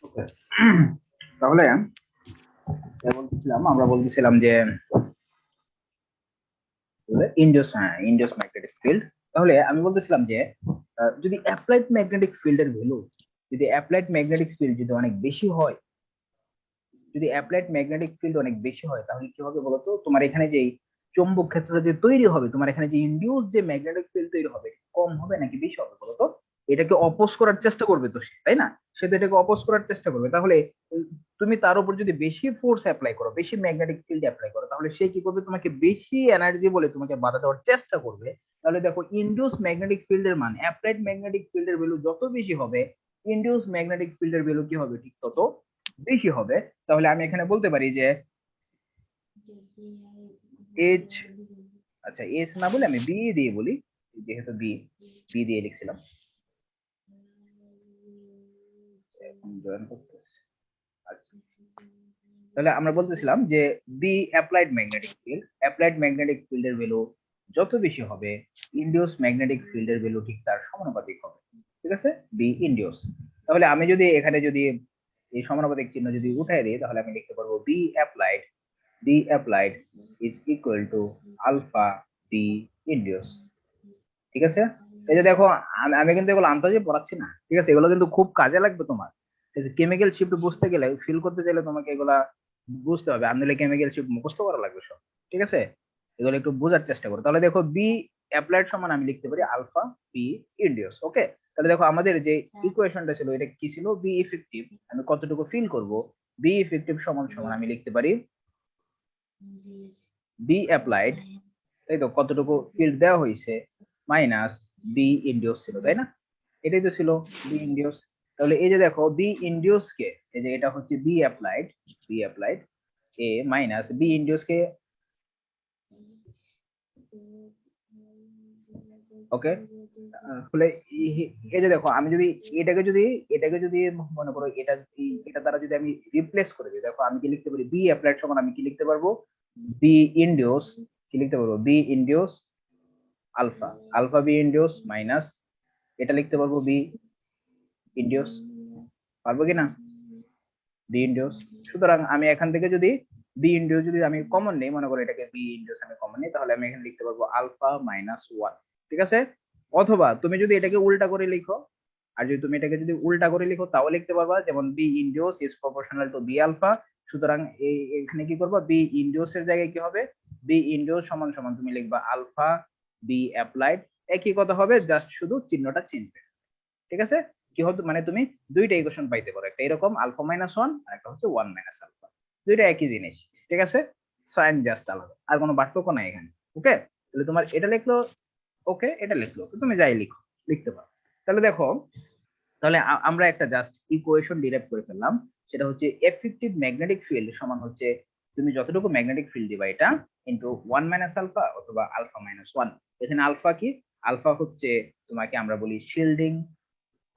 ওকে, তাহলে আমরা বলতেছিলাম যে ইন্ডিয়াস ম্যাগনেটিক ফিল্ড। তাহলে আমি বলতেছিলাম যে যদি অ্যাপ্লাইড ম্যাগনেটিক ফিল্ডের ভ্যালু, যদি অ্যাপ্লাইড ম্যাগনেটিক ফিল্ড যদি অনেক বেশি হয়, যদি অ্যাপ্লাইড ম্যাগনেটিক ফিল্ড অনেক বেশি হয়, তাহলে কি হবে বলতো? তোমার এখানে যে চৌম্বক ক্ষেত্র যে তৈরি হবে, তোমার এখানে যে ইন্ডিউস যে ম্যাগনেটিক ফিল্ড তৈরি হবে, কম হবে নাকি বেশি হবে বলতো? এটাকে অপোজ করার চেষ্টা করবে তো সে, তাই না? সে তো এটাকে অপোজ করার চেষ্টা করবে। তাহলে উম, তুমি তার উপর যদি বেশি ফোর্স অ্যাপ্লাই করো, বেশি ম্যাগনেটিক ফিল্ড অ্যাপ্লাই করো, তাহলে সে কি করবে? তোমাকে বেশি এনার্জি বলে তোমাকে বাধা দেওয়ার চেষ্টা করবে। তাহলে দেখো, ইন্ডিউস ম্যাগনেটিক ফিল্ডের মান অ্যাপ্লাইড ম্যাগনেটিক ফিল্ডের ভ্যালু যত বেশি হবে, ইন্ডিউস ম্যাগনেটিক ফিল্ডের ভ্যালু কি হবে? ঠিক তত বেশি হবে। তাহলে আমি এখানে বলতে পারি যে এইচ, আচ্ছা এস না বলে আমি বি দিয়ে বলি, যেহেতু বি, বি দিয়ে লিখছিলাম। এখন জয়েন করতেছি। আচ্ছা, তাহলে আমরা বলতেছিলাম যে be applied magnetic field, applied magnetic ফিল্ডের ভ্যালু যত বেশি হবে, ইন্ডিউস ম্যাগনেটিক ফিল্ডের ভ্যালু ঠিক তার সমানুপাতিক হবে। ঠিক আছে, বি ইন্ডিউস। তাহলে আমি যদি এখানে যদি এই সমানুপাতিক চিহ্ন যদি উঠাই দিই, তাহলে আমি লিখতে পারবো B applied is equal to alpha B induce. ঠিক আছে, এই যে দেখো, আমি কিন্তু এগুলো আন্দাজে পড়াচ্ছি না, ঠিক আছে? এগুলো কিন্তু খুব কাজে লাগবে তোমার। কেমিক্যাল শিফট বুঝতে গেলে, ফিল করতে চাইলে তোমাকে এগুলা বুঝতে হবে, আনলে কেমিক্যাল শিফট মুখস্থ করা লাগবে সব। ঠিক আছে, এগুলো একটু বোঝার চেষ্টা করো। তাহলে দেখো, বি অ্যাপ্লাইড সমান আমি লিখতে পারি আলফা বি ইন্ডিউস। ওকে, তাহলে দেখো আমাদের যে ইকুয়েশনটা ছিল, এটা কি ছিল? বি ইফেক্টিভ, আমি কতটুকু ফিল করব, বি ইফেক্টিভ সমান সমান আমি লিখতে পারি বি অ্যাপ্লাইড, তাই তো, কতটুকু ফিল্ড দেওয়া হয়েছে, মাইনাস বি ইন্ডিউস ছিল, তাই না? এটাই তো ছিল বি ইন্ডিউস। তাহলে এই যে দেখো, বি ইন্ডিউস কে, এই যে এটা হচ্ছে বি অ্যাপ্লাইড এ মাইনাস বি ইন্ডিউস কে। ওকে, তাহলে এই যে দেখো, আমি যদি এটাকে যদি মনে করো, এটা দ্বারা যদি আমি রিপ্লেস করে দিই, দেখো আমি কি লিখতে পারি? বি অ্যাপ্লাইড সমান আমি কি লিখতে পারবো? বি ইন্ডিউস, কি লিখতে পারবো? B induce alpha, alpha B induce minus, এটা লিখতে পারবো বি ইন্ডিউস। পারবো কিনা? B induce. সুতরাং আমি এখান থেকে যদি বি ইন্ডিউস যদি আমি কমন নেই, মনে করো এটাকে বি ইন্ডিউস আমি কমন নেই, তাহলে আমি এখানে লিখতে পারবো আলফা মাইনাস ওয়ান। ঠিক আছে, অথবা তুমি যদি এটাকে উল্টা করে লিখো, আর যদি তুমি এটাকে যদি উল্টা করে লিখো, তাও লিখতে পারবা, যেমন B induce is proportional to B alpha. সুতরাং এই এখানে কি করবা? বি ইন্ডিউস এর জায়গায় কি হবে? বি ইন্ডিউস সমান সমান তুমি লিখবা আলফা বি অ্যাপ্লাইড। একই কথা হবে, জাস্ট শুধু চিহ্নটা চেঞ্জ। ঠিক আছে, কি হতো মানে তুমি দুইটা ইকুয়েশন পাইতে পারো, একটা এরকম আলফা মাইনাস ওয়ান, আর একটা হচ্ছে ওয়ান মাইনাস আলফা। দুইটা একই জিনিস। ঠিক আছে, সাইন জাস্ট আলাদা, আর কোনো পার্থক্য নাই এখানে। ওকে, তাহলে তোমার এটা লিখলো, ওকে এটা লিখলো, তো তুমি যাই লিখো, লিখতে পারো। তাহলে দেখো, তাহলে আমরা একটা জাস্ট ইকুয়েশন ডিরাইভ করে ফেললাম। সেটা হচ্ছে এফেক্টিভ ম্যাগনেটিক ফিল্ড সমান হচ্ছে তুমি যতটুকু ম্যাগনেটিক ফিল্ড দিবা, এটা ইনটু ওয়ান মাইনাস আলফা অথবা আলফা মাইনাস ওয়ান। এখানে আলফা কি? আলফা হচ্ছে তোমাকে আমরা বলি শিল্ডিং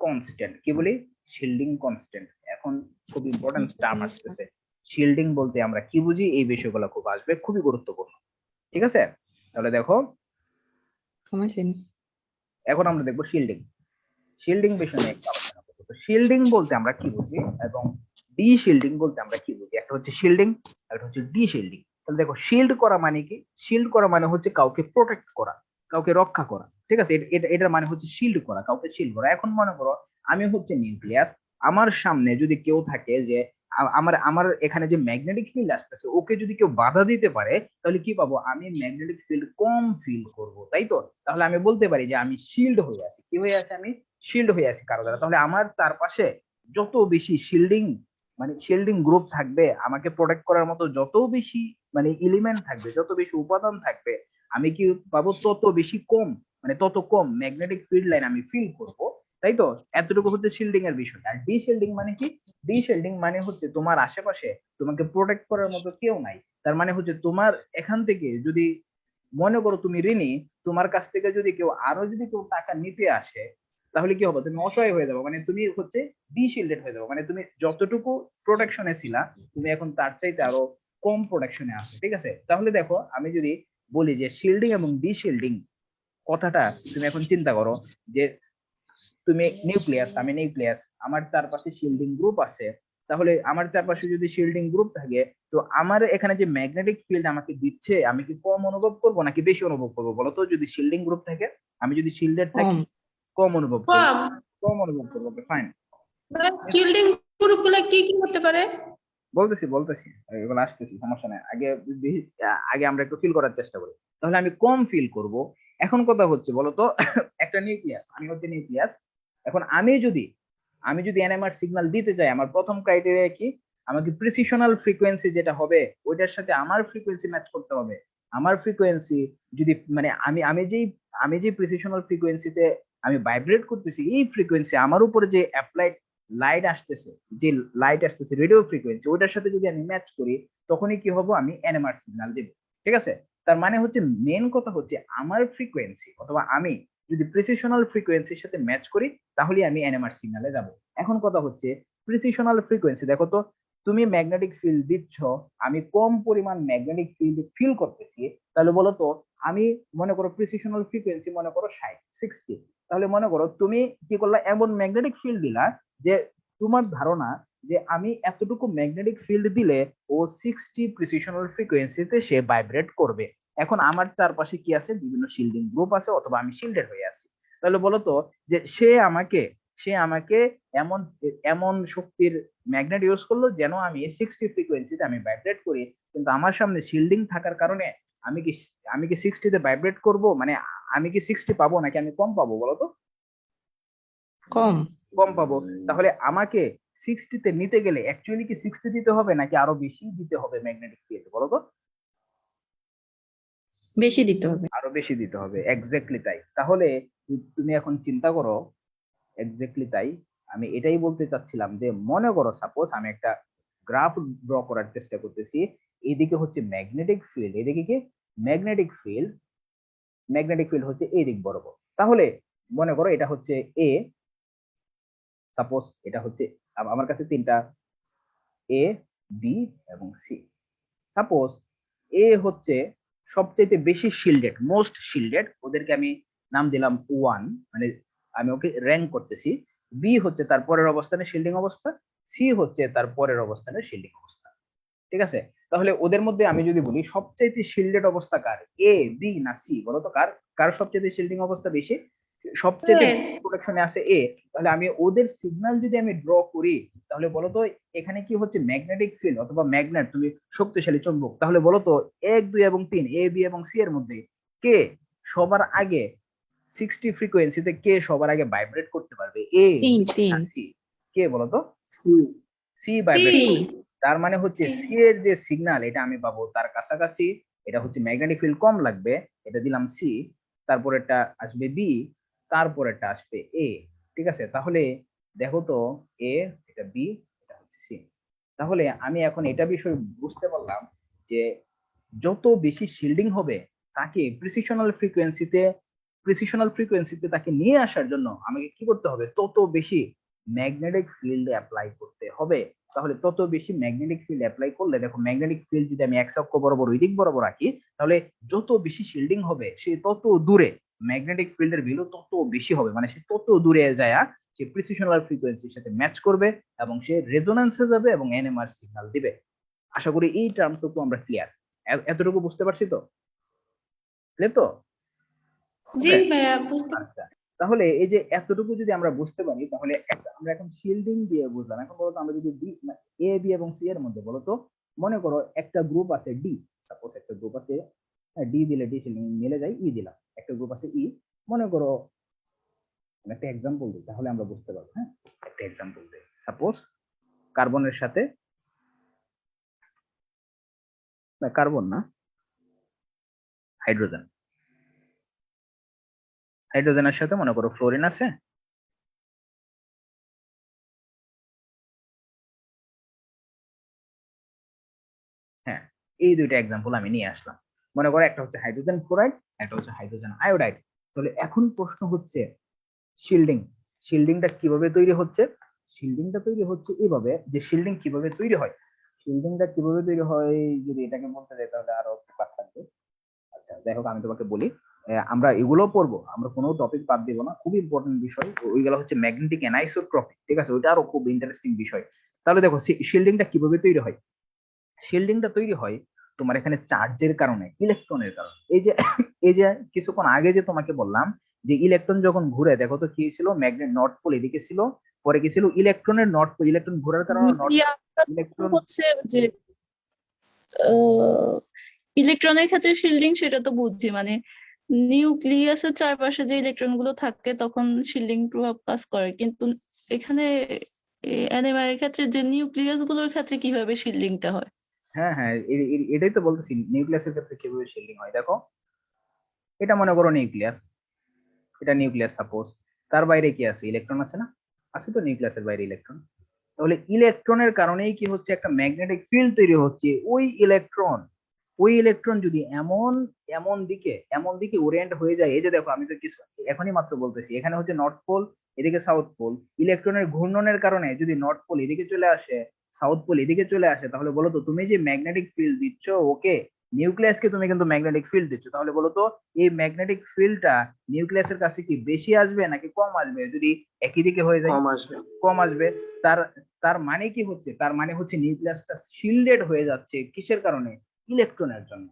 কনস্ট্যান্ট। কি বলি? Shielding constant. এখন খুব ইম্পর্টেন্ট টার্ম আসতেছে, শিল্ডিং বলতে আমরা কি বুঝি, এই বিষয়গুলো খুব আসবে, খুবই গুরুত্বপূর্ণ। ঠিক আছে, তাহলে দেখো, এখন আমরা দেখবো শিল্ডিং। শিল্ডিং বিষয় নিয়ে একটু আলোচনা করবো। তো শিল্ডিং বলতে আমরা কি বুঝি, এবং ডি শিল্ডিং বলতে আমরা কি বুঝি? একটা হচ্ছে শিল্ডিং, আর একটা হচ্ছে ডি শিল্ডিং। তাহলে দেখো, শিল্ড করা মানে কি? শিল্ড করা মানে হচ্ছে কাউকে প্রোটেক্ট করা, কাউকে রক্ষা করা। ঠিক আছে, এটার মানে হচ্ছে শিল্ড করা, কাউকে শিল্ড করা। এখন মনে করো আমি হচ্ছে নিউক্লিয়াস, আমার সামনে যদি কেউ থাকে যে আমার আমার এখানে যে ম্যাগনেটিক ফিল্ড আসতেছে, ওকে যদি কেউ বাধা দিতে পারে, তাহলে কি পাবো? আমি ম্যাগনেটিক ফিল্ড কম ফিল করব, তাই তো? তাহলে আমি বলতে পারি যে আমি শিল্ড হয়ে আছি। কি হয়ে আছে? আমি শিল্ড হয়ে আছি কারো দ্বারা। তাহলে আমার চারপাশে যত বেশি শিল্ডিং, মানে শিল্ডিং গ্রুপ থাকবে, আমাকে প্রোটেক্ট করার মতো যত বেশি মানে এলিমেন্ট থাকবে, যত বেশি উপাদান থাকবে, আমি কি পাবো? তত বেশি কম, মানে তত কম ম্যাগনেটিক ফিল্ড লাইন আমি ফিল করব, তাই তো? এতটুকু হচ্ছে শিল্ডিং এর বিষয়। আর ডি শিল্ডিং মানে কি? ডি শিল্ডিং মানে হচ্ছে তোমার আশেপাশে তোমাকে প্রোটেক্ট করার মতো কেউ নাই। তার মানে হচ্ছে তোমার এখান থেকে যদি, মনে করো তুমি ঋণী, তোমার কাছ থেকে যদি কেউ আরো যদি কেউ টাকা নিতে আসে, তাহলে কি হবে? তুমি অসহায় হয়ে যাবে, মানে তুমি হচ্ছে ডিশিল্ডেড হয়ে যাবে, মানে তুমি যতটুকু প্রোটেকশনে ছিলা, তুমি এখন তার চাইতে আরো কম প্রোটেকশনে আছো। ঠিক আছে, তাহলে দেখো, আমি যদি বলি যে শিল্ডিং এবং ডিশিল্ডিং কথাটা, তুমি এখন চিন্তা করো যে তুমি নিউক্লিয়াস, আমি নিউক্লিয়াস, আমার চারপাশে শিল্ডিং গ্রুপ আছে, তাহলে আমার চারপাশে যদি শিল্ডিং গ্রুপ থাকে, তো আমার এখানে যে ম্যাগনেটিক ফিল্ড আমাকে দিচ্ছে, আমি কি কম অনুভব করব নাকি বেশি অনুভব করবো বলো তো? যদি শিল্ডিং গ্রুপ থাকে, আমি যদি শিল্ডেড থাকি, কম। কম অনুভব করবো। কম। কম অনুভব করবো, ফাইন। শিল্ডিং গ্রুপ গুলো কি কি হতে পারে? বলতেছি এগুলো আসতেছি, সমস্যা নাই। আগে আমরা একটু ফিল করার চেষ্টা করি। তাহলে আমি কম ফিল করব। এখন কথা হচ্ছে বলতো, একটা নিউক্লিয়াস, আমি হচ্ছে নিউক্লিয়াস। এখন আমি যদি এনএমআর সিগন্যাল দিতে চাই, আমার প্রথম ক্রাইটেরিয়া কি? আমাকে প্রিসিশনাল ফ্রিকোয়েন্সি যেটা হবে ওইটার সাথে আমার ফ্রিকোয়েন্সি ম্যাচ করতে হবে। আমার ফ্রিকোয়েন্সি যদি মানে আমি যে প্রিসিশনাল ফ্রিকোয়েন্সিতে আমি ভাইব্রেট করতেছি, এই ফ্রিকোয়েন্সি আমার উপরে যে অ্যাপ্লাইড লাইট আসতেছে, যে লাইট আসতেছে রেডিও ফ্রিকোয়েন্সি, ওইটার সাথে যদি আমি ম্যাচ করি, তখনই কি হবো? আমি এনএমআর সিগন্যাল দেব। ঠিক আছে? তার মানে হচ্ছে মেন কথা হচ্ছে আমার ফ্রিকোয়েন্সি অথবা আমি যদি প্রিসিশনাল ফ্রিকোয়েন্সির সাথে ম্যাচ করি, তাহলে আমি এনএমআর সিগন্যালে যাব। এখন কথা হচ্ছে প্রিসিশনাল ফ্রিকোয়েন্সি, দেখো তো, তুমি ম্যাগনেটিক ফিল্ড দিচ্ছ, আমি কম পরিমাণ ম্যাগনেটিক ফিল্ড ফিল করতেছি, তাহলে বলো তো, আমি মনে করো প্রিসিশনাল ফ্রিকোয়েন্সি মনে করো 60, তাহলে মনে করো তুমি কি করলা, এমন ম্যাগনেটিক ফিল্ড দিলা যে তোমার ধারণা যে আমি এতটুকু ম্যাগনেটিক ফিল্ড দিলে ও 60 প্রিসিশনাল ফ্রিকোয়েন্সিতে সে ভাইব্রেট করবে। এখন আমার চারপাশে কি আছে? বিভিন্ন শিল্ডিং গ্রুপ আছে, অথবা আমি শিল্ডেড হয়ে আছি। তাহলে বলতো যে সে আমাকে এমন এমন শক্তির ম্যাগনেট ইউজ করলো যেন আমি 60 ফ্রিকোয়েন্সিতে আমি ভাইব্রেট করি, কিন্তু আমার সামনে শিল্ডিং থাকার কারণে আমি কি আমি কি 60 তে ভাইব্রেট করব, মানে আমি কি 60 পাবো নাকি আমি কম পাবো বলতো? কম। কম পাবো। তাহলে আমাকে 60 তে নিতে গেলে অ্যাকচুয়ালি কি 60 দিতে হবে নাকি আরো বেশি দিতে হবে ম্যাগনেটিক ফিল্ড বলো তো? বেশি দিতে হবে। আরো বেশি দিতে হবে, এক্স্যাক্টলি তাই। তাহলে তুমি এখন চিন্তা করো, এক্স্যাক্টলি তাই। আমি এটাই বলতে চাচ্ছিলাম যে মনে করো সাপোজ আমি একটা গ্রাফ ড্র করার চেষ্টা করতেছি, এইদিকে হচ্ছে ম্যাগনেটিক ফিল্ড, এদিকে কি ম্যাগনেটিক ফিল্ড, ম্যাগনেটিক ফিল্ড হচ্ছে এই দিক বরাবর। তাহলে মনে করো এটা হচ্ছে এ, সাপোজ এটা হচ্ছে, আমার কাছে তিনটা এ, বি এবং সি। সাপোজ এ হচ্ছে সবচেয়ে বেশি শিল্ডেড, মোস্ট শিল্ডেড, ওদেরকে আমি নাম দিলাম 1, মানে আমি ওকে র্যাঙ্ক করতেছি। বি হচ্ছে তার পরের অবস্থানে শিল্ডিং অবস্থা, সি হচ্ছে তার পরের অবস্থানে শিল্ডিং অবস্থা। ঠিক আছে? তাহলে ওদের মধ্যে আমি যদি বলি সবচেয়ে শিল্ডেড অবস্থা কার, এ, বি না সি, বলো তো কার কার সবচেয়ে শিল্ডিং অবস্থা বেশি, সবচেয়ে প্রোটেকশনে আছে এ। তাহলে আমি ওদের সিগন্যাল যদি আমি ড্র করি, তাহলে বলতো এখানে কি হচ্ছে ম্যাগনেটিক ফিল্ড অথবা ম্যাগনেট, তুমি শক্তিশালী চুম্বক, তাহলে বলতো 1, 2 এবং 3, এ, বি এবং সি এর মধ্যে কে সবার আগে 60 ফ্রিকোয়েন্সিতে কে সবার আগে ভাইব্রেট করতে পারবে, এ, তিন বি তিন না সি? কে বলতো? সি। C vibrate C. করবে। তার মানে হচ্ছে সি এর যে সিগন্যাল এটা আমি পাবো তার কাছাকাছি, এটা হচ্ছে ম্যাগনেটিক ফিল্ড কম লাগবে, এটা দিলাম সি, তারপরেরটা আসবে বি, তারপরেরটা আসবে এ। ঠিক আছে? তাহলে দেখো তো, এ, এটা বি, এটা হচ্ছে সি। তাহলে আমি এখন এটা বিষয় বুঝতে পারলাম যে যত বেশি শিল্ডিং হবে তাকে প্রিসিশনাল ফ্রিকোয়েন্সিতে তাকে নিয়ে আসার জন্য আমাকে কি করতে হবে? তত বেশি ম্যাগনেটিক ফিল্ড অ্যাপ্লাই করতে হবে। তাহলে তত বেশি ম্যাগনেটিক ফিল্ড অ্যাপ্লাই করলে, দেখো ম্যাগনেটিক ফিল্ড যদি আমি এক্স অক্ষ বরাবর ওই দিক বরাবর রাখি, তাহলে যত বেশি শিল্ডিং হবে সে তত দূরে ম্যাগনেটিক ফিল্ডের ভ্যালু তত বেশি হবে, মানে সে তত দূরে যায় সে প্রিসিশনাল ফ্রিকোয়েন্সির সাথে ম্যাচ করবে এবং সে রেজোন্যান্সে যাবে এবং এনএমআর সিগন্যাল দিবে। আশা করি এই টার্মটুকু আমরা ক্লিয়ার, এতটুকু বুঝতে পারছি তো? ক্লিয়ার তো? জি Okay? ভাইয়া, বুঝতে আচ্ছা, তাহলে এই যে এতটুকু যদি আমরা বুঝতে পারি, তাহলে আমরা এখন শিল্ডিং দিয়ে বুঝলাম। এখন বলতো আমরা যদি এ, বি এবং সি এর মধ্যে বলতো, মনে করো একটা গ্রুপ আছে ডি, সাপোজ একটা গ্রুপ আছে ডি, দিলে ডি শিল্ডিং মিলে যায়, ই দিলাম, একটা গ্রুপ আছে ই, মনে করো একটা এক্সাম্পল দিই তাহলে আমরা বুঝতে পারবো। হ্যাঁ, একটা এক্সাম্পল দিই, সাপোজ কার্বনের সাথে, না কার্বন না, হাইড্রোজেন, হাইড্রোজেনের সাথে মনে করো ফ্লোরিন আছে। হ্যাঁ, এই দুইটা এক্সাম্পল আমি নিয়ে আসলাম। মনে করো একটা হচ্ছে হাইড্রোজেন ফ্লোরাইড, একটা হচ্ছে হাইড্রোজেন আয়োডাইড। তাহলে এখন প্রশ্ন হচ্ছে শিল্ডিং, শিল্ডিংটা কিভাবে তৈরি হচ্ছে? শিল্ডিংটা তৈরি হচ্ছে এইভাবে, যে শিল্ডিং কিভাবে তৈরি হয়, শিল্ডিংটা কিভাবে তৈরি হয় যদি এটাকে বলতে যাই তাহলে আরো ক্লাস থাকবে। আচ্ছা যাই হোক, আমি তোমাকে বলি। আমরা এগুলো পড়বো, আমরা কোনো টপিক বাদ দিব না, খুব ইম্পর্টেন্ট বিষয় ওইগুলো হচ্ছে ম্যাগনেটিক অ্যানাইসোট্রপি, ঠিক আছে, ওইটা আরো খুব ইন্টারেস্টিং বিষয়। তাহলে দেখো শিল্ডিংটা কিভাবে তৈরি হয়। শিল্ডিংটা তৈরি হয় তোমার এখানে চার্জের কারণে, ইলেকট্রনের কারণে। এই যে এই যে কিছুক্ষণ আগে যে তোমাকে বললাম যে ইলেকট্রন যখন ঘুরে, দেখো তো কি ছিল, ম্যাগনেট নর্থ পোল এদিকে ছিল, পরে কি ছিল, ইলেকট্রনের নর্থ পোল, ইলেকট্রন ঘোরার কারণে নর্থ ইলেকট্রন। হচ্ছে যে ইলেকট্রনের ক্ষেত্রে শিল্ডিং সেটা তো বুঝছি, মানে নিউক্লিয়াসের চারপাশে যে ইলেকট্রন গুলো থাকে তখন শিল্ডিং প্রভাব কাজ করে, কিন্তু এখানে NMR এর ক্ষেত্রে যে নিউক্লিয়াস গুলোর ক্ষেত্রে কিভাবে শিল্ডিংটা হয়? হ্যাঁ হ্যাঁ, এটাই তো বলতেছি, নিউক্লিয়াসের ক্ষেত্রে কিভাবে শিল্ডিং হয়। দেখো এটা মনে করো নিউক্লিয়াস, এটা নিউক্লিয়াস সাপোজ, তার বাইরে কি আছে, ইলেকট্রন আছে না, আছে তো নিউক্লিয়াসের বাইরে ইলেকট্রন। তাহলে ইলেকট্রনের কারণেই কি হচ্ছে, একটা ম্যাগনেটিক ফিল্ড তৈরি হচ্ছে। ওই ইলেকট্রন যদি এমন এমন দিকে ওরিয়েন্ট হয়ে যায়, এই যে দেখো আমি তো কিছু এখনই মাত্র বলতেছি, এখানে হচ্ছে নর্থ পোল, এদিকে সাউথ পোল, ইলেকট্রনের ঘূর্ণনের কারণে যদি নর্থ পোল এদিকে চলে আসে, সাউথ পোল এদিকে চলে আসে, তাহলে বলো তো তুমি যে ম্যাগনেটিক ফিল্ড দিচ্ছ, ওকে, নিউক্লিয়াসকে তুমি কিন্তু ম্যাগনেটিক ফিল্ড দিচ্ছ, তাহলে বলো তো এই ম্যাগনেটিক ফিল্ডটা নিউক্লিয়াসের কাছে কি বেশি আসবে নাকি কম আসবে, যদি একই দিকে হয়ে যায়? কম আসবে। কম আসবে। তার তার মানে কি হচ্ছে, তার মানে হচ্ছে নিউক্লিয়াসটা শিল্ডেড হয়ে যাচ্ছে, কিসের কারণে, ইলেকট্রনের জন্য।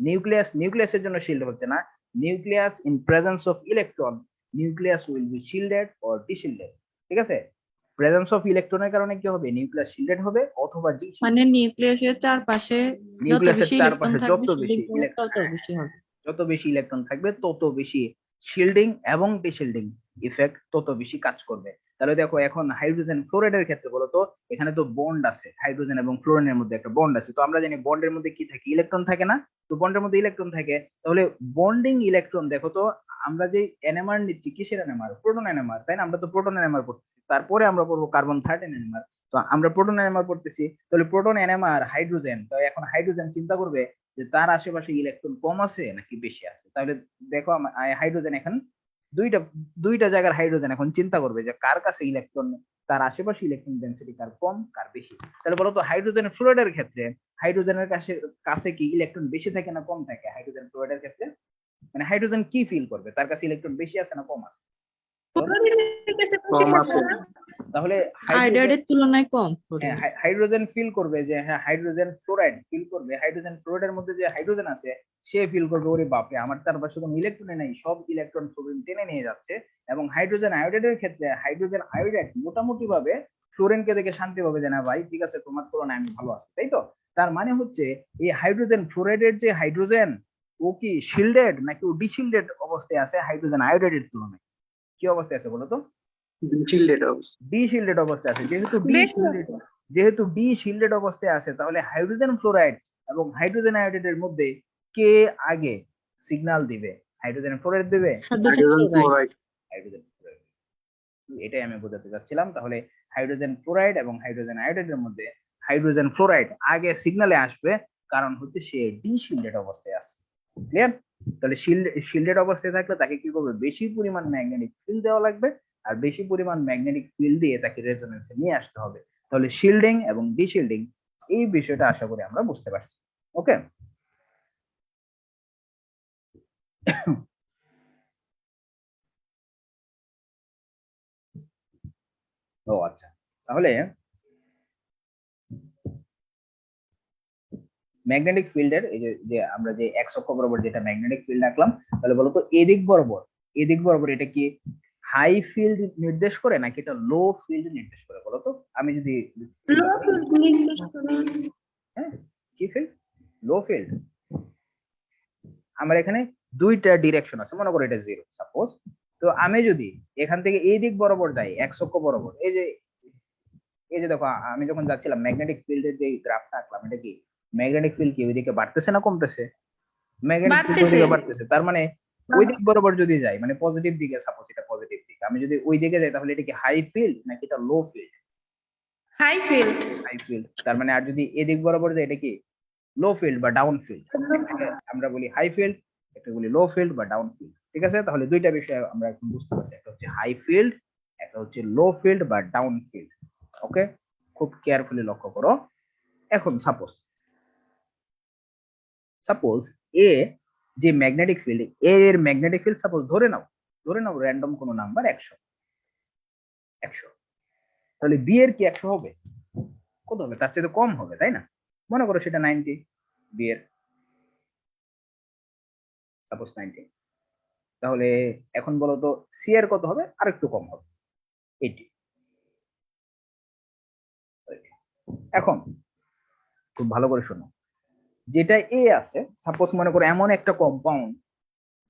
নিউক্লিয়াসের জন্য শিল্ড হচ্ছে না, nucleus in presence of electron, nucleus will be shielded or deshielded, ঠিক আছে। প্রেজেন্স অফ ইলেকট্রনের কারণে কি হবে, নিউক্লিয়াস শিল্ডেড হবে অথবা ডিশিল্ডেড। মানে নিউক্লিয়াসের চারপাশে যত নিউক্লিয়াসের বেশি ইলেকট্রন চারপাশে থাকবে শিল্ডিং তত বেশি হবে। যত বেশি ইলেকট্রন থাকবে তত বেশি শিল্ডিং এবং ডিশিল্ডিং ইফেক্ট তত বেশি কাজ করবে। তাহলে দেখো এখন হাইড্রোজেন ফ্লোরাইডের ক্ষেত্রে বলো তো, এখানে তো বন্ড আছে, হাইড্রোজেন এবং ফ্লোরিনের মধ্যে একটা বন্ড আছে, তো আমরা জানি বন্ডের মধ্যে কি থাকে, ইলেকট্রন থাকে না, তো বন্ডের মধ্যে ইলেকট্রন থাকে। তাহলে বন্ডিং ইলেকট্রন, দেখো তো আমরা যে এনএমআর নিচ্ছি, কিসের এনএমআর, প্রোটন এনএমআর, তাই না, আমরা তো প্রোটন এনএমআর পড়তেছি, তারপরে আমরা পড়বো কার্বন-13 এনএমআর, তো আমরা প্রোটন এনএমআর পড়তেছি। তাহলে প্রোটন এনএমআর হাইড্রোজেন, তো এখন হাইড্রোজেন চিন্তা করবে যে তার আশেপাশে ইলেকট্রন কম আছে নাকি বেশি আছে। তাহলে দেখো হাইড্রোজেন এখন দুইটা দুইটা জায়গার হাইড্রোজেন এখন চিন্তা করবে যে কার কাছে ইলেকট্রন, তার আশেপাশে ইলেকট্রন ডেনসিটি কার কম কার বেশি। তাহলে বলতো হাইড্রোজেন ফ্লুইডের ক্ষেত্রে হাইড্রোজেনের কাছে কাছে কি ইলেকট্রন বেশি থাকে না কম থাকে, হাইড্রোজেন ফ্লুইডের ক্ষেত্রে মানে হাইড্রোজেন কি ফিল করবে, তার কাছে ইলেকট্রন বেশি আছে না কম আছে? ক্লোরিনের কাছে বেশি কম থাকে আছে। না? তাহলে হাইড্রাইডের তুলনায় কম হ্যাঁ, ফ্লোরিন। হাইড্রোজেন ফিল করবে যে হ্যাঁ হাইড্রোজেন ফ্লোরাইড ফিল করবে, হাইড্রোজেন ফ্লোরাইডের মধ্যে যে হাইড্রোজেন আছে সে ফিল করবে ওরে বাপরে আমার চারপাশে কোনো ইলেকট্রনে নেই, সব ইলেকট্রন ফ্লোরিন টেনে নিয়ে যাচ্ছে। এবং হাইড্রোজেন আয়োডাইডের ক্ষেত্রে হাইড্রোজেন আয়োডাইড মোটামুটি ভাবে ফ্লোরিনকে দেখে শান্তি পাবে যে না ভাই ঠিক আছে তোমার তুলনায় আমি ভালো আছি, তাই তো। তার মানে হচ্ছে এই হাইড্রোজেন ফ্লোরাইডের যে হাইড্রোজেন, ও কি শিল্ডেড নাকি ও ডিশিল্ডেড অবস্থায় আছে হাইড্রোজেন আয়োডাইডের তুলনায়, কি অবস্থায় আছে বলো তো? শিল্ডেড অবস্থা। ডি শিল্ডেড অবস্থায় আছে। বেশি যেহেতু ডি শিল্ডেড অবস্থায় আছে, তাহলে হাইড্রোজেন ফ্লোরাইড এবং হাইড্রোজেন আয়োডাইডের মধ্যে কে আগে সিগন্যাল দিবে, হাইড্রোজেন ফ্লোরাইড দেবে, হাইড্রোজেন ক্লোরাইড। Hydrogen fluoride. এটাই আমি বোঝাতে চাচ্ছিলাম। তাহলে হাইড্রোজেন ফ্লোরাইড এবং হাইড্রোজেন আয়োডাইডের মধ্যে হাইড্রোজেন ফ্লোরাইড আগে সিগন্যালে আসবে, কারণ হচ্ছে সে ডি শিল্ডেড অবস্থায় আছে। ক্লিয়ার? তাহলে শিল্ডেড অবস্থায় থাকলে তাকে কি করবে, বেশি পরিমাণ ম্যাগনেটিক ফিল্ড দেওয়া লাগবে, আর বেশি পরিমাণ ম্যাগনেটিক ফিল্ড দিয়ে তাকে রেজোনেন্সে নিয়ে আসতে হবে। তাহলে শিল্ডিং এবং ডিশিল্ডিং এই বিষয়টা আশা করি আমরা বুঝতে পারছি। ওকে, ও আচ্ছা, তাহলে ম্যাগনেটিক ফিল্ডের এই যে আমরা যে এক্স অক্ষ বরাবর যেটা ম্যাগনেটিক ফিল্ড আঁকলাম, তাহলে বলতো এদিক বরাবর এটা কি হাই ফিল্ড নির্দেশ করে নাকি এটা লো ফিল্ড নির্দেশ করে বলতো? আমি যদি লো নির্দেশ করে। হ্যাঁ, কি ফিল্ড, লো ফিল্ড। আমার এখানে দুইটা ডিরেকশন আছে, মনে করো এটা 0 সাপোজ, তো আমি যদি এখান থেকে এই দিক বরাবর যাই এক্স অক্ষ বরাবর, এই যে দেখো আমি যখন যাচ্ছিলাম ম্যাগনেটিক ফিল্ডের যে গ্রাফটা আঁকলাম, এটা কি ম্যাগনেটিক ফিল্ড কি ওইদিকে বাড়তেছে না কমতেছে? ম্যাগনেটিক ফিল্ড বাড়তেছে। ওইদিকে বাড়তেছে, তার মানে ওই দিক বরাবর যদি যাই, মানে পজিটিভ দিকে, সাপোজ এটা পজিটিভ দিক, আমি যদি ওই দিকে যাই তাহলে এটা কি হাই ফিল্ড নাকি এটা low field? High field. High field. তার মানে আর যদি এদিক বরাবর যাই এটা কি লো ফিল্ড বা ডাউন ফিল্ড? আমরা বলি হাই ফিল্ড, একটা বলি লো ফিল্ড বা ডাউন ফিল্ড, ঠিক আছে। তাহলে দুইটা বিষয় আমরা এখন বুঝতে পারছি, একটা হচ্ছে হাই ফিল্ড, একটা হচ্ছে লো ফিল্ড বা ডাউন ফিল্ড। ওকে, খুব কেয়ারফুলি লক্ষ্য করো। এখন সাপোজ এ যে ম্যাগনেটিক ফিল্ড এর ম্যাগনেটিক ফিল্ড সাপোজ ধরে নাও র্যান্ডম কোনো নাম্বার 100 তাহলে বি এর কি 100 হবে? কত হবে? তার চেয়ে তো কম হবে, তাই না? মনে করো সেটা 90, বি এর সাপোজ 90। তাহলে এখন বলো তো সি এর কত হবে? আর একটু কম হবে, 80। এখন খুব ভালো করে শোনো, যেটা এ আছে, সাপোজ মনে করো এমন একটা কম্পাউন্ড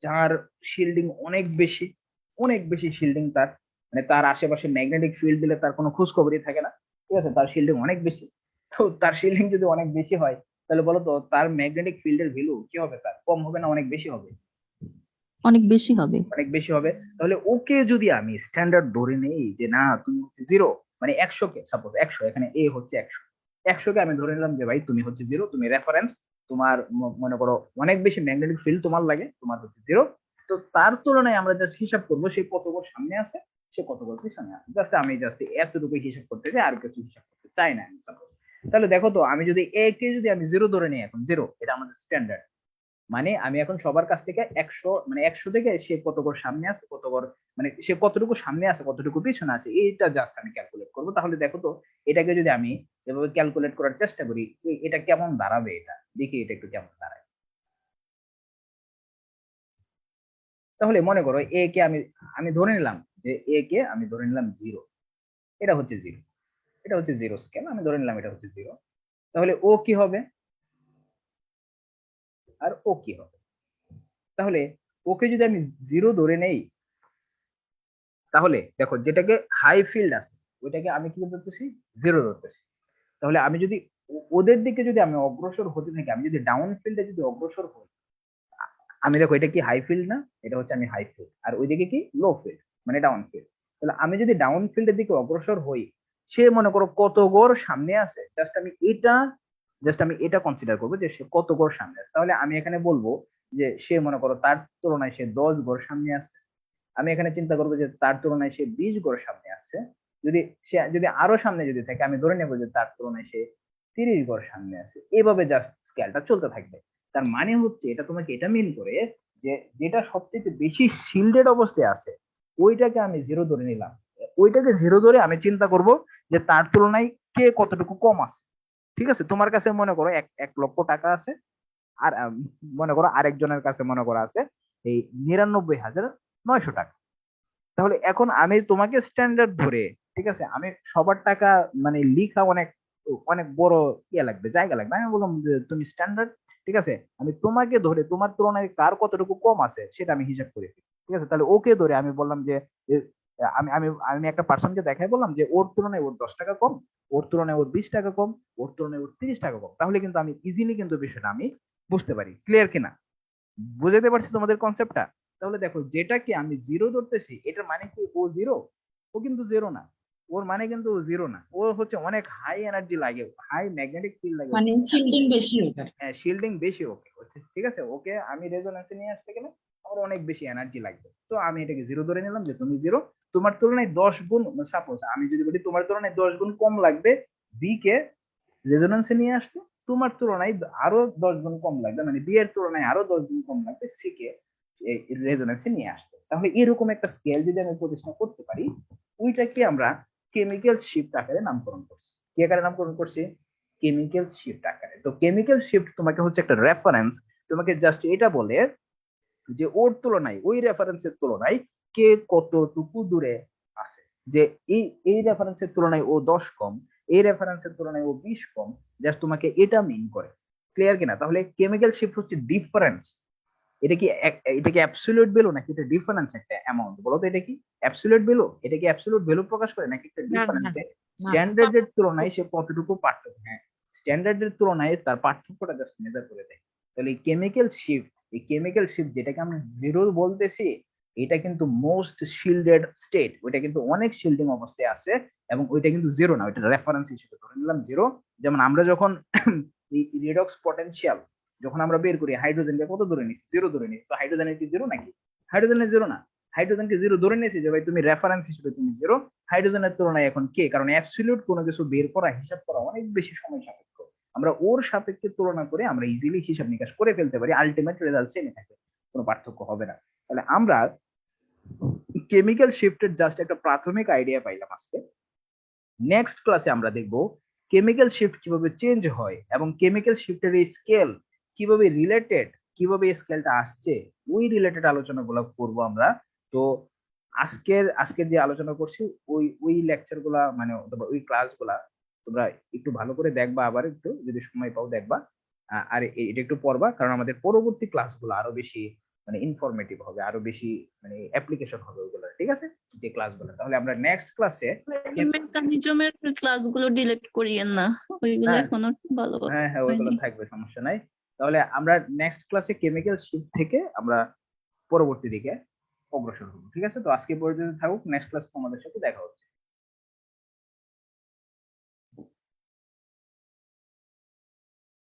যার শিল্ডিং অনেক বেশি শিল্ডিং, তার মানে তার আশেপাশে ম্যাগনেটিক ফিল্ড দিলে তার কোনো খোঁজ খবরই থাকে না, ঠিক আছে? তার শিল্ডিং অনেক বেশি। তো তার শিল্ডিং যদি অনেক বেশি হয়, তাহলে বলো তো তার ম্যাগনেটিক ফিল্ডের ভ্যালু কি হবে? তার কম হবে না অনেক বেশি হবে? অনেক বেশি হবে। অনেক বেশি হবে। তাহলে ওকে যদি আমি স্ট্যান্ডার্ড ধরে নেই যে না তুমি হচ্ছে 0, মানে 100 কে সাপোজ 100, এখানে এ হচ্ছে 100 কে আমি ধরে নিলাম যে ভাই তুমি হচ্ছে 0, তুমি রেফারেন্স, তোমার মনে করো অনেক বেশি ম্যাগনেটিক ফিল্ড তোমার লাগে, তোমার হচ্ছে 0। তো তার তুলনায় আমরা জাস্ট হিসাব করবো সে কত ঘর সামনে আছে, সে কত ঘর পিছনে আছে। আমি জাস্ট এতটুকু হিসাব করতে চাই, আর কিছু হিসাব করতে চাই না আমি সাপোজ। তাহলে দেখো তো আমি যদি এ কে যদি আমি 0 ধরে নিই, এখন 0 এটা আমাদের স্ট্যান্ডার্ড, মানে আমি এখন সবার কাছ থেকে 100, মানে 100 থেকে সে কত ঘর সামনে আছে, কত ঘর মানে সে কতটুকু সামনে আছে কতটুকু পিছনে আছে, এইটা জাস্ট আমি ক্যালকুলেট করবো। তাহলে দেখো তো এটাকে যদি আমি এভাবে ক্যালকুলেট করার চেষ্টা করি, এটা কেমন দাঁড়াবে? এটা দেখি এটা একটু কেমন দাঁড়ায়। তাহলে মনে করো এ কে আমি আমি ধরে নিলাম যে এ কে আমি ধরে নিলাম 0, এটা হচ্ছে 0, এটা হচ্ছে 0 স্কেল, আমি ধরে নিলাম এটা হচ্ছে 0। তাহলে ও কি হবে আর ও কি হবে? তাহলে ওকে যদি আমি 0 ধরে নেই, তাহলে দেখো যেটাকে হাই ফিল্ড আছে ওইটাকে আমি কি ধরতেছি? 0 ধরতেছি। তাহলে আমি যদি ওদের দিকে যদি আমি অগ্রসর হতে থাকি, আমি যদি ডাউন ফিল্ডে যদি অগ্রসর হই, আমি দেখো এটা কি হাই ফিল্ড না? এটা হচ্ছে আমি হাই ফিল্ড, আর ওইদিকে কি লো ফিল্ড, মানে ডাউন ফিল্ড। তাহলে আমি যদি ডাউন ফিল্ডের দিকে অগ্রসর হই, সে মনে করো কত গড় সামনে আছে, জাস্ট আমি এটা কনসিডার করবো যে সে কত গড় সামনে আছে। তাহলে আমি এখানে বলবো যে সে মনে করো তার তুলনায় সে 10 গড় সামনে আছে। আমি এখানে চিন্তা করবো যে তার তুলনায় সে 20 গড় সামনে আছে। যদি আরো সামনে যদি থাকে, আমি ধরে নেবো যে তার তুলনায় সে 30 গড় সামনে আছে। এভাবে জাস্ট স্কেলটা চলতে থাকবে। তার মানে হচ্ছে এটা তোমাকে এটা মিন করে যে যেটা সবচেয়ে বেশি শিল্ডেড অবস্থায় আছে ওইটাকে আমি 0 ধরে নিলাম। ওইটাকে 0 ধরে আমি চিন্তা করব যে তার তুলনায় কে কতটুকু কম আছে। ঠিক আছে? তোমার কাছে মনে করো 1 লক্ষ টাকা আছে, আর মনে করো আরেকজনের কাছে মনে করো আছে এই 99,900 টাকা। তাহলে এখন আমি তোমাকে স্ট্যান্ডার্ড ধরে, ঠিক আছে, আমি সবার টাকা মানে লিখা অনেক অনেক বড় লাগবে, জায়গা লাগবে। আমি বললাম যে তুমি স্ট্যান্ডার্ড, ঠিক আছে, আমি তোমাকে ধরে তোমার তুলনায় কার কতটুকু কম আছে সেটা আমি হিসাব করেছি। ঠিক আছে? তাহলে ওকে ধরে আমি বললাম যে আমি আমি আমি একটা পার্সনকে দেখাই বললাম যে ওর তুলনায় ওর 10 টাকা কম, ওর তুলনায় ওর 20 টাকা কম, ওর তুলনায় ওর 30 টাকা কম। তাহলে কিন্তু আমি ইজিলি কিন্তু বিষয়টা আমি বুঝতে পারি। ক্লিয়ার কিনা? বুঝাতে পারছি তোমাদের কনসেপ্টটা? তাহলে দেখো যেটাকে আমি 0 ধরতেছি, এটার মানে কি ও 0? ও কিন্তু 0 না। ওর মানে কিন্তু 0 না। ও হচ্ছে অনেক হাই এনার্জি লাগে, হাই ম্যাগনেটিক ফিল্ড লাগে। মানে শিল্ডিং বেশি হবে। হ্যাঁ, শিল্ডিং বেশি ওকে, ঠিক আছে? ওকে আমি রেজোন্যান্সে নিয়ে আসতে গেলে আমার অনেক বেশি এনার্জি লাগবে। তো আমি এটাকে 0 ধরে নিলাম যে তুমি 0, তোমার তুলনায় 10 গুণ, সাপোজ আমি যদি বলি তোমার তুলনায় 10 গুণ কম লাগবে বি কে রেজোন্যান্সে নিয়ে আসতে, তোমার তুলনায় আরো 10 গুণ কম লাগবে, মানে বি এর তুলনায় আরো 10 গুণ কম লাগবে সি কে রেজোন্যান্সে নিয়ে আসতে। তাহলে এরকম একটা স্কেল যদি আমি প্রতিষ্ঠা করতে পারি, ওইটাকে আমরা কেমিক্যাল শিফট আকারে নামকরণ করছি। কি আকারে নামকরণ করছি? কেমিক্যাল শিফট আকারে। তো কেমিক্যাল শিফট তোমাকে হচ্ছে একটা রেফারেন্স, তোমাকে জাস্ট এটা বলে যে ওর তুলনায় ওই রেফারেন্সের তুলনায় কে কতটুকু দূরে আছে, যে এই এই রেফারেন্সের তুলনায় ও 10 কম, এই রেফারেন্সের তুলনায় ও 20 কম, জাস্ট তোমাকে এটা মিন করে। ক্লিয়ার কিনা? তাহলে কেমিক্যাল শিফট হচ্ছে ডিফারেন্স। এটা কি অ্যাবসলিউট ভ্যালু নাকি এটা ডিফারেন্স একটা অ্যামাউন্ট? বলো তো এটা কি অ্যাবসলিউট ভ্যালু? এটা কি অ্যাবসলিউট ভ্যালু প্রকাশ করে নাকি একটা না, ডিফারেন্স? না, না। স্ট্যান্ডার্ডের তুলনায় সে কতটুকু পার্থক্য, হ্যাঁ, স্ট্যান্ডার্ডের তুলনায় তার পার্থক্যটা জাস্ট মেজার করে দেয়। তাহলে এই কেমিক্যাল শিফট যেটাকে আমরা 0 বলতেছি, এটা কিন্তু মোস্ট শিল্ডেড স্টেট, ওইটা কিন্তু অনেক শিল্ডিং অবস্থায় আছে, এবং ওইটা কিন্তু 0 না, ওইটা রেফারেন্স হিসেবে ধরে নিলাম 0। যেমন আমরা যখন রিডক্স পটেনশিয়াল যখন আমরা বের করি, হাইড্রোজেনকে কত ধরে নিচ্ছি? 0 ধরে নিচ্ছি। তো হাইড্রোজেনের কি 0 নাকি? হাইড্রোজেনের 0 না। হাইড্রোজেনকে 0 ধরে নিয়েছি যে ভাই তুমি রেফারেন্স হিসেবে তুমি 0। হাইড্রোজেনের তুলনায় এখন কে, কারণ অ্যাবসলিউট কোনো কিছু বের করা হিসাব করা অনেক বেশি সময় সাপেক্ষ। আমরা ওর সাপেক্ষে তুলনা করে আমরা ইজিলি হিসাব নিকাশ করে ফেলতে পারি, আলটিমেট রেজাল্ট সেমই থাকে, কোনো পার্থক্য হবে না। তাহলে আমরা কেমিক্যাল শিফটের জাস্ট একটা প্রাথমিক আইডিয়া পাইলাম আজকে। নেক্সট ক্লাসে আমরা দেখব কেমিক্যাল শিফট কিভাবে চেঞ্জ হয় এবং কেমিক্যাল শিফটের এই স্কেল কিভাবে রিলেটেড, কিভাবে স্কেলটা আসছে, ওই রিলেটেড আলোচনাগুলো করব আমরা। তো আজকের যে আলোচনা করছি ওই লেকচার গুলা মানে অথবা ওই ক্লাসগুলা তোমরা একটু ভালো করে দেখবা, আবার একটু যদি সময় পাও দেখবা, আর এটা একটু পড়বা, কারণ আমাদের পরবর্তী ক্লাসগুলো আরো বেশি মানে ইনফরমেটিভ হবে, আরো বেশি মানে অ্যাপ্লিকেশন হবে ওইগুলো, ঠিক আছে যে ক্লাসগুলো। তাহলে আমরা নেক্সট ক্লাসে মেকানিজমের ক্লাসগুলো ডিলিট করিয়েন না, ওইগুলো হ্যাঁ। এখনো ভালো হ্যাঁ ওইগুলো হয়নি। থাকবে, সমস্যা নাই। তাহলে আমরা নেক্সট ক্লাসে কেমিক্যাল শিফট থেকে আমরা পরবর্তী দিকে অগ্রসর হবো, ঠিক আছে? তো আজকে পর্যন্ত থাকুক, নেক্সট ক্লাস তোমাদের সাথে দেখা হচ্ছে।